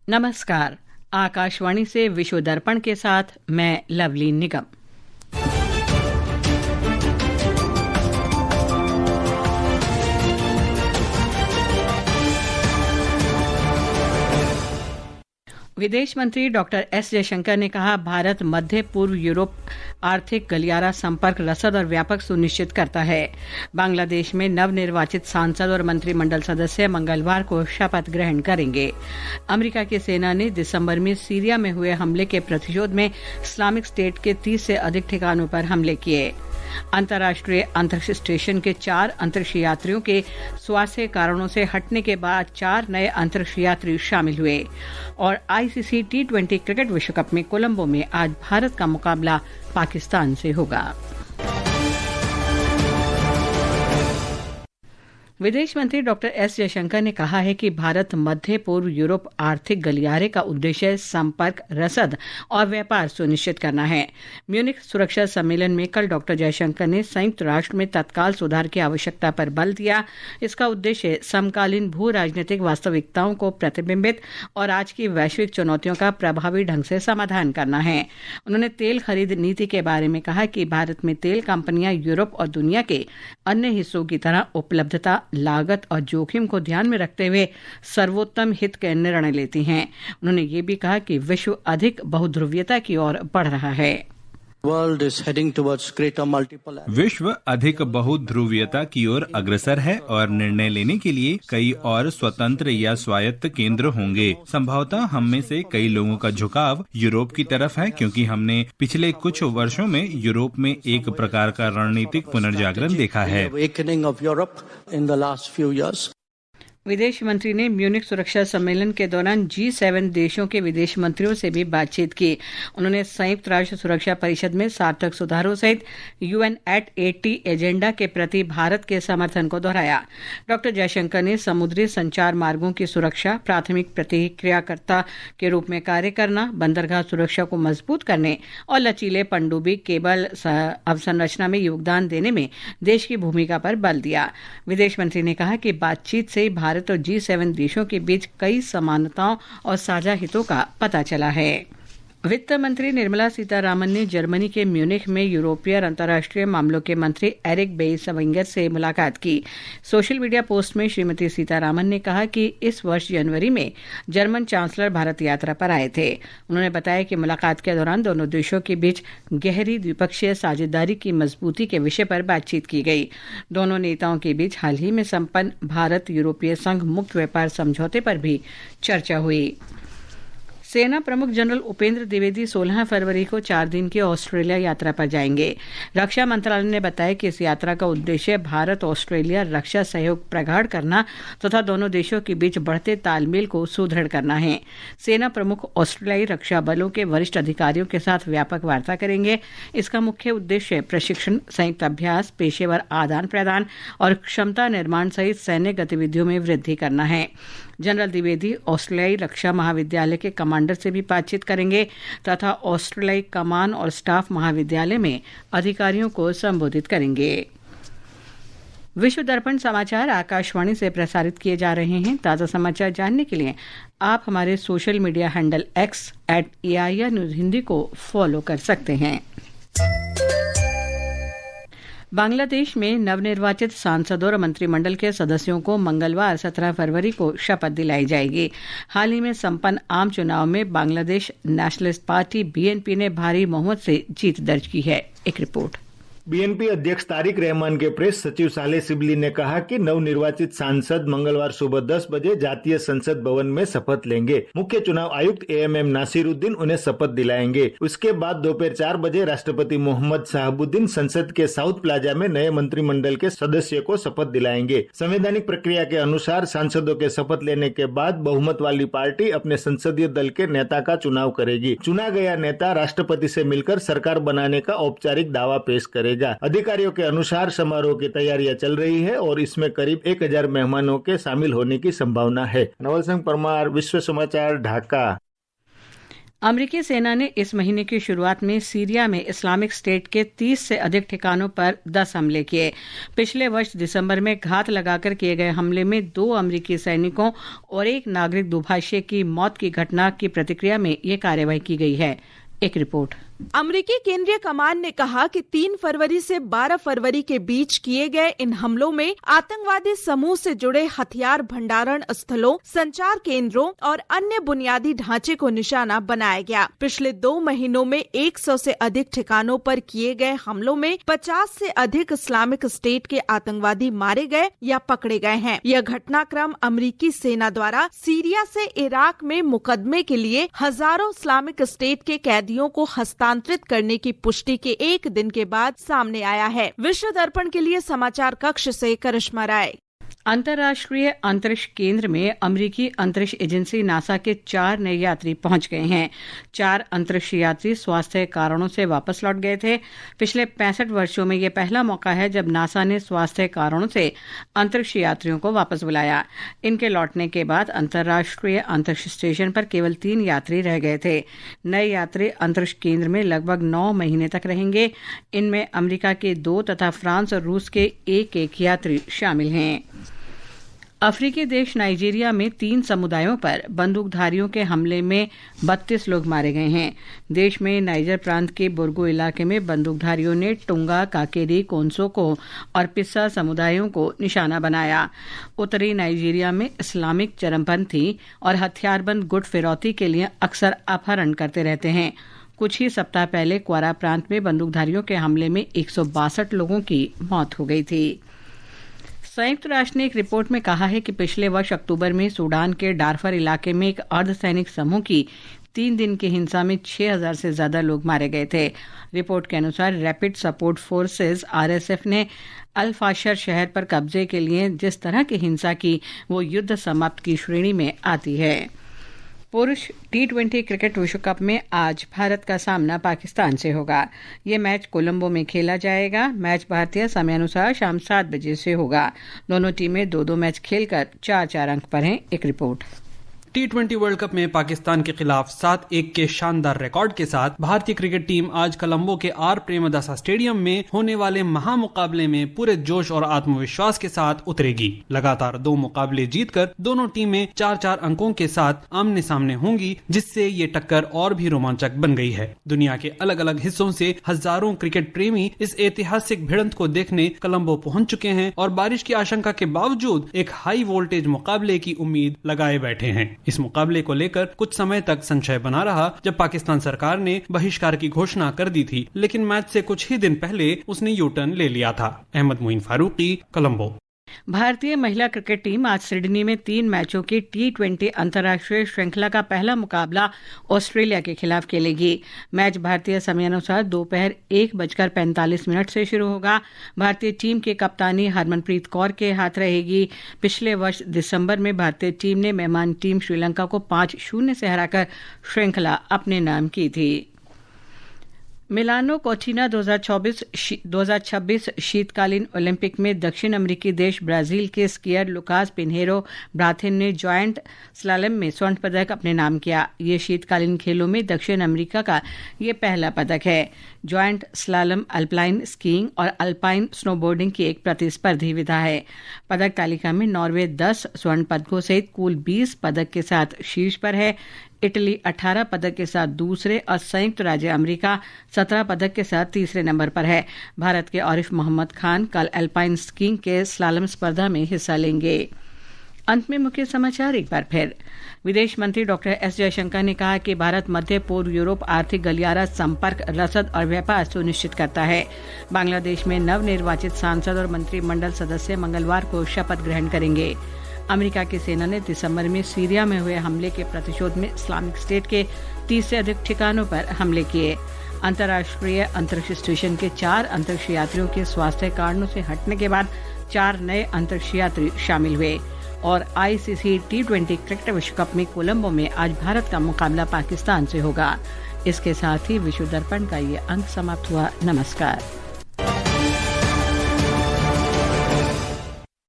नमस्कार। आकाशवाणी से विश्व दर्पण के साथ मैं लवली निगम। विदेश मंत्री डॉक्टर एस जयशंकर ने कहा, भारत मध्य पूर्व यूरोप आर्थिक गलियारा संपर्क रसद और व्यापक सुनिश्चित करता है। बांग्लादेश में नवनिर्वाचित सांसद और मंत्रिमंडल सदस्य मंगलवार को शपथ ग्रहण करेंगे। अमेरिका की सेना ने दिसंबर में सीरिया में हुए हमले के प्रतिशोध में इस्लामिक स्टेट के 30 से अधिक ठिकानों पर हमले किए। अंतर्राष्ट्रीय अंतरिक्ष स्टेशन के 4 अंतरिक्ष यात्रियों के स्वास्थ्य कारणों से हटने के बाद 4 नए अंतरिक्ष यात्री शामिल हुए। और आईसीसी T20 क्रिकेट विश्व कप में कोलंबो में आज भारत का मुकाबला पाकिस्तान से होगा। विदेश मंत्री डॉक्टर एस जयशंकर ने कहा है कि भारत मध्य पूर्व यूरोप आर्थिक गलियारे का उद्देश्य संपर्क, रसद और व्यापार सुनिश्चित करना है। म्यूनिख सुरक्षा सम्मेलन में कल डॉक्टर जयशंकर ने संयुक्त राष्ट्र में तत्काल सुधार की आवश्यकता पर बल दिया। इसका उद्देश्य समकालीन भू राजनीतिक वास्तविकताओं को प्रतिबिंबित और आज की वैश्विक चुनौतियों का प्रभावी ढंग से समाधान करना है। उन्होंने तेल खरीद नीति के बारे में कहा कि भारत में तेल कंपनियां यूरोप और दुनिया के अन्य हिस्सों की तरह उपलब्धता, लागत और जोखिम को ध्यान में रखते हुए सर्वोत्तम हित के निर्णय लेती हैं। उन्होंने ये भी कहा कि विश्व अधिक बहुध्रुवीयता की ओर बढ़ रहा है। विश्व अधिक बहुध्रुवीयता की ओर अग्रसर है और निर्णय लेने के लिए कई और स्वतंत्र या स्वायत्त केंद्र होंगे। संभवतः हम में से कई लोगों का झुकाव यूरोप की तरफ है, क्योंकि हमने पिछले कुछ वर्षों में यूरोप में एक प्रकार का रणनीतिक पुनर्जागरण देखा है। विदेश मंत्री ने म्यूनिख सुरक्षा सम्मेलन के दौरान G7 देशों के विदेश मंत्रियों से भी बातचीत की। उन्होंने संयुक्त राष्ट्र सुरक्षा परिषद में सार्थक सुधारों सहित UN@80 एजेंडा के प्रति भारत के समर्थन को दोहराया। डॉक्टर जयशंकर ने समुद्री संचार मार्गों की सुरक्षा, प्राथमिक प्रतिक्रियाकर्ता के रूप में कार्य करना, बंदरगाह सुरक्षा को मजबूत करने और लचीले पनडुब्बी केबल अवसंरचना में योगदान देने में देश की भूमिका पर बल दिया। विदेश मंत्री ने कहा कि बातचीत से भारत और G7 देशों के बीच कई समानताओं और साझा हितों का पता चला है। वित्त मंत्री निर्मला सीतारामन ने जर्मनी के म्यूनिख में यूरोपीय और अंतर्राष्ट्रीय मामलों के मंत्री एरिक बेईसविंगर से मुलाकात की। सोशल मीडिया पोस्ट में श्रीमती सीतारामन ने कहा कि इस वर्ष जनवरी में जर्मन चांसलर भारत यात्रा पर आए थे। उन्होंने बताया कि मुलाकात के दौरान दोनों देशों के बीच गहरी द्विपक्षीय साझेदारी की मजबूती के विषय पर बातचीत की गई। दोनों नेताओं के बीच हाल ही में संपन्न भारत यूरोपीय संघ मुक्त व्यापार समझौते पर भी चर्चा हुई। सेना प्रमुख जनरल उपेंद्र द्विवेदी 16 फरवरी को 4 दिन की ऑस्ट्रेलिया यात्रा पर जाएंगे। रक्षा मंत्रालय ने बताया कि इस यात्रा का उद्देश्य भारत ऑस्ट्रेलिया रक्षा सहयोग प्रगाढ़ करना तथा दोनों देशों के बीच बढ़ते तालमेल को सुदृढ़ करना है। सेना प्रमुख ऑस्ट्रेलियाई रक्षा बलों के वरिष्ठ अधिकारियों के साथ व्यापक वार्ता करेंगे। इसका मुख्य उद्देश्य प्रशिक्षण, संयुक्त अभ्यास, पेशेवर आदान प्रदान और क्षमता निर्माण सहित सैन्य गतिविधियों में वृद्धि करना है। जनरल द्विवेदी ऑस्ट्रेलियाई रक्षा महाविद्यालय के कमांडर से भी बातचीत करेंगे तथा ऑस्ट्रेलियाई कमान और स्टाफ महाविद्यालय में अधिकारियों को संबोधित करेंगे। विश्व दर्पण समाचार आकाशवाणी से प्रसारित किए जा रहे हैं। ताज़ा समाचार जानने के लिए आप हमारे social media handle X @AIR news Hindi को फॉलो कर सकते हैं। बांग्लादेश में नवनिर्वाचित सांसदों और मंत्रिमंडल के सदस्यों को मंगलवार 17 फरवरी को शपथ दिलाई जाएगी। हाल ही में संपन्न आम चुनाव में बांग्लादेश नेशनलिस्ट पार्टी BNP ने भारी बहुमत से जीत दर्ज की है। एक रिपोर्ट। बीएनपी अध्यक्ष तारिक रहमान के प्रेस सचिव सालेह सिबली ने कहा कि नवनिर्वाचित सांसद मंगलवार सुबह 10 बजे जातीय संसद भवन में शपथ लेंगे। मुख्य चुनाव आयुक्त AMM नासिरुद्दीन उन्हें शपथ दिलाएंगे। उसके बाद दोपहर 4 बजे राष्ट्रपति मोहम्मद शहाबुद्दीन संसद के साउथ प्लाजा में नए मंत्रिमंडल के सदस्य को शपथ दिलाएंगे। संवैधानिक प्रक्रिया के अनुसार सांसदों के शपथ लेने के बाद बहुमत वाली पार्टी अपने संसदीय दल के नेता का चुनाव करेगी। चुना गया नेता राष्ट्रपति से मिलकर सरकार बनाने का औपचारिक दावा पेश करेगा। अधिकारियों के अनुसार समारोह की तैयारियां चल रही है और इसमें करीब 1000 मेहमानों के शामिल होने की संभावना है। नवल सिंह परमार, विश्व समाचार, ढाका। अमेरिकी सेना ने इस महीने की शुरुआत में सीरिया में इस्लामिक स्टेट के 30 से अधिक ठिकानों पर 10 हमले किए। पिछले वर्ष दिसंबर में घात लगाकर किए गए हमले में 2 अमेरिकी सैनिकों और एक नागरिक दुभाषी की मौत की घटना की प्रतिक्रिया में ये कार्रवाई की गई है। एक रिपोर्ट। अमेरिकी केंद्रीय कमान ने कहा कि 3 फरवरी से 12 फरवरी के बीच किए गए इन हमलों में आतंकवादी समूह से जुड़े हथियार भंडारण स्थलों, संचार केंद्रों और अन्य बुनियादी ढांचे को निशाना बनाया गया। पिछले 2 महीनों में 100 से अधिक ठिकानों पर किए गए हमलों में 50 से अधिक इस्लामिक स्टेट के आतंकवादी मारे गए या पकड़े गए हैं। यह घटनाक्रम अमेरिकी सेना द्वारा सीरिया से इराक में मुकदमे के लिए हजारों इस्लामिक स्टेट के कैदियों को हस्तांतरित करने की पुष्टि के 1 दिन के बाद सामने आया है। विश्व दर्पण के लिए समाचार कक्ष से करिश्मा राय। अंतर्राष्ट्रीय अंतरिक्ष केंद्र में अमेरिकी अंतरिक्ष एजेंसी नासा के 4 नए यात्री पहुंच गए हैं। 4 अंतरिक्ष यात्री स्वास्थ्य कारणों से वापस लौट गए थे। पिछले 65 वर्षों में यह पहला मौका है जब नासा ने स्वास्थ्य कारणों से अंतरिक्ष यात्रियों को वापस बुलाया। इनके लौटने के बाद अंतर्राष्ट्रीय अंतरिक्ष स्टेशन पर केवल 3 यात्री रह गए थे। नए यात्री अंतरिक्ष केंद्र में लगभग 9 महीने तक रहेंगे। इनमें अमेरिका के 2 तथा फ्रांस और रूस के 1 यात्री शामिल हैं। अफ्रीकी देश नाइजीरिया में 3 समुदायों पर बंदूकधारियों के हमले में 32 लोग मारे गए हैं। देश में नाइजर प्रांत के बोर्गो इलाके में बंदूकधारियों ने टुंगा, काकेरी, कोंसोको और पिस्सा समुदायों को निशाना बनाया। उत्तरी नाइजीरिया में इस्लामिक चरमपंथी और हथियारबंद गुट फिरौती के लिए अक्सर अपहरण करते रहते हैं। कुछ ही सप्ताह पहले क्वारा प्रांत में बंदूकधारियों के हमले में 162 लोगों की मौत हो गई थी। संयुक्त राष्ट्र ने एक रिपोर्ट में कहा है कि पिछले वर्ष अक्टूबर में सूडान के डारफर इलाके में एक अर्धसैनिक समूह की 3 दिन की हिंसा में 6000 से ज्यादा लोग मारे गए थे। रिपोर्ट के अनुसार रैपिड सपोर्ट फोर्सेस RSF ने अल-फाशर शहर पर कब्जे के लिए जिस तरह की हिंसा की वो युद्ध समाप्त की श्रेणी में आती है। पुरुष T20 क्रिकेट विश्व कप में आज भारत का सामना पाकिस्तान से होगा। ये मैच कोलंबो में खेला जाएगा। मैच भारतीय समयानुसार शाम 7 बजे से होगा। दोनों टीमें 2-2 मैच खेलकर 4-4 अंक पर हैं। एक रिपोर्ट। T20 वर्ल्ड कप में पाकिस्तान के खिलाफ 7-1 के शानदार रिकॉर्ड के साथ भारतीय क्रिकेट टीम आज कोलंबो के आर प्रेमदासा स्टेडियम में होने वाले महामुकाबले में पूरे जोश और आत्मविश्वास के साथ उतरेगी। लगातार 2 मुकाबले जीतकर दोनों टीमें 4-4 अंकों के साथ आमने सामने होंगी, जिससे ये टक्कर और भी रोमांचक बन गई है। दुनिया के अलग अलग हिस्सों से हजारों क्रिकेट प्रेमी इस ऐतिहासिक भिड़ंत को देखने कोलंबो पहुंच चुके हैं और बारिश की आशंका के बावजूद एक हाई वोल्टेज मुकाबले की उम्मीद लगाए बैठे हैं। इस मुकाबले को लेकर कुछ समय तक संशय बना रहा जब पाकिस्तान सरकार ने बहिष्कार की घोषणा कर दी थी, लेकिन मैच से कुछ ही दिन पहले उसने यू टर्न ले लिया था। अहमद मोइन फारूकी, कोलंबो। भारतीय महिला क्रिकेट टीम आज सिडनी में 3 मैचों की T20 अंतर्राष्ट्रीय श्रृंखला का पहला मुकाबला ऑस्ट्रेलिया के खिलाफ खेलेगी। मैच भारतीय समयानुसार दोपहर 1:45 से शुरू होगा। भारतीय टीम की कप्तानी हरमनप्रीत कौर के हाथ रहेगी। पिछले वर्ष दिसंबर में भारतीय टीम ने मेहमान टीम श्रीलंका को 5-0 से हराकर श्रृंखला अपने नाम की थी। मिलानो कोर्टिना 2026 शीतकालीन ओलंपिक में दक्षिण अमेरिकी देश ब्राजील के स्कीयर लुकास पिन्हेरो ब्राथिन ने जॉइंट स्लालम में स्वर्ण पदक अपने नाम किया। ये शीतकालीन खेलों में दक्षिण अमेरिका का ये पहला पदक है। जॉइंट स्लालम अल्पाइन स्कीइंग और अल्पाइन स्नोबोर्डिंग की एक प्रतिस्पर्धी विधा है। पदक तालिका में नॉर्वे 10 स्वर्ण पदकों सहित कुल 20 पदक के साथ शीर्ष पर है। इटली 18 पदक के साथ दूसरे और संयुक्त राज्य अमेरिका 17 पदक के साथ तीसरे नंबर पर है। भारत के आरिफ मोहम्मद खान कल अल्पाइन स्कीइंग के स्लालम स्पर्धा में हिस्सा लेंगे। अंत में मुख्य समाचार एक बार फिर। विदेश मंत्री डॉक्टर एस जयशंकर ने कहा कि भारत मध्य पूर्व यूरोप आर्थिक गलियारा संपर्क, रसद और व्यापार सुनिश्चित करता है। बांग्लादेश में नवनिर्वाचित सांसद और मंत्रिमंडल सदस्य मंगलवार को शपथ ग्रहण करेंगे। अमेरिका की सेना ने दिसंबर में सीरिया में हुए हमले के प्रतिशोध में इस्लामिक स्टेट के 30 से अधिक ठिकानों पर हमले किए। अंतर्राष्ट्रीय अंतरिक्ष स्टेशन के 4 अंतरिक्ष यात्रियों के स्वास्थ्य कारणों से हटने के बाद 4 नए अंतरिक्ष यात्री शामिल हुए। और ICC T20 क्रिकेट विश्व कप में कोलंबो में आज भारत का मुकाबला पाकिस्तान से होगा। इसके साथ ही विश्व दर्पण का ये अंक समाप्त हुआ। नमस्कार।